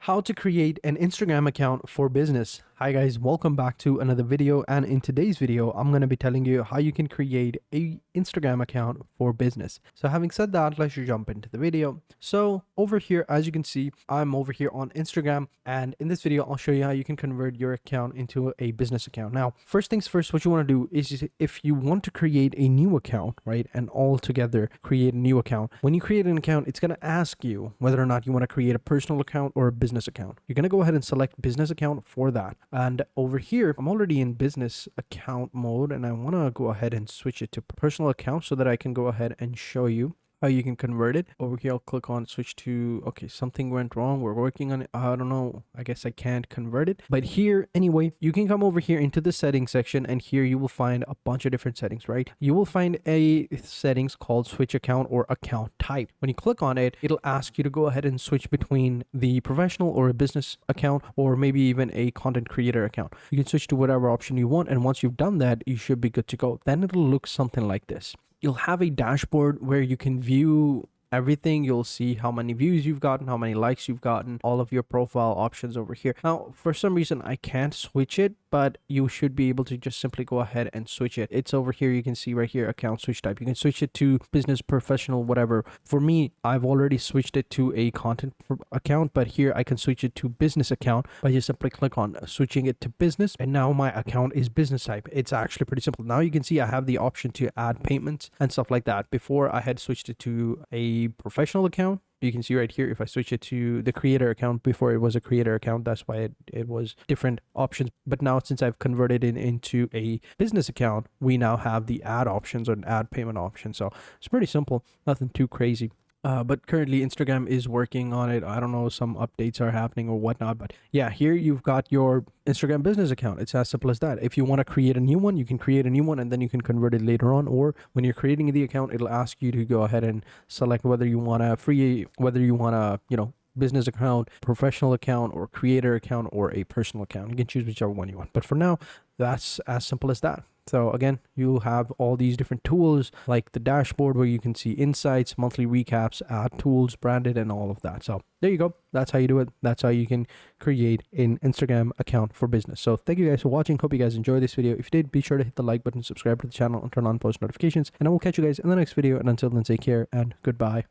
How to create an Instagram account for business. Hi guys, welcome back to another video, and in today's video I'm going to be telling you how you can create a Instagram account for business. So having said that, let's jump into the video. So over here, as you can see, I'm over here on Instagram, and in this video I'll show you how you can convert your account into a business account. Now, first things first, what you want to do is, if you want to create a new account, right, and all together create a new account, when you create an account, it's going to ask you whether or not you want to create a personal account or a business account. You're going to go ahead and select business account for that. And over here, I'm already in business account mode, and I want to go ahead and switch it to personal account so that I can go ahead and show you how you can convert it. Over here, I'll click on switch to, okay, something went wrong. We're working on it. I don't know. I guess I can't convert it. But here, anyway, you can come over here into the settings section, and here you will find a bunch of different settings, right? You will find a settings called switch account or account type. When you click on it, it'll ask you to go ahead and switch between the professional or a business account, or maybe even a content creator account. You can switch to whatever option you want. And once you've done that, you should be good to go. Then it'll look something like this. You'll have a dashboard where you can view everything. You'll see how many views you've gotten, how many likes you've gotten, all of your profile options over here. Now, for some reason, I can't switch it, but you should be able to just simply go ahead and switch it. It's over here. You can see right here, account switch type. You can switch it to business, professional, whatever. For me, I've already switched it to a content account, but here I can switch it to business account by just simply click on switching it to business. And now my account is business type. It's actually pretty simple. Now you can see I have the option to add payments and stuff like that. Before, I had switched it to a professional account. You can see right here, if I switch it to the creator account, before it was a creator account, that's why it was different options. But now, since I've converted it into a business account, we now have the add options or an add payment option. So it's pretty simple, nothing too crazy. But currently Instagram is working on it. I don't know, some updates are happening or whatnot, but yeah, here you've got your Instagram business account. It's as simple as that. If you want to create a new one, you can create a new one, and then you can convert it later on. Or when you're creating the account, it'll ask you to go ahead and select whether you want a business account, professional account, or creator account, or a personal account. You can choose whichever one you want. But for now, that's as simple as that. So again, you'll have all these different tools like the dashboard where you can see insights, monthly recaps, ad tools, branded, and all of that. So there you go. That's how you do it. That's how you can create an Instagram account for business. So thank you guys for watching. Hope you guys enjoyed this video. If you did, be sure to hit the like button, subscribe to the channel, and turn on post notifications. And I will catch you guys in the next video. And until then, take care and goodbye.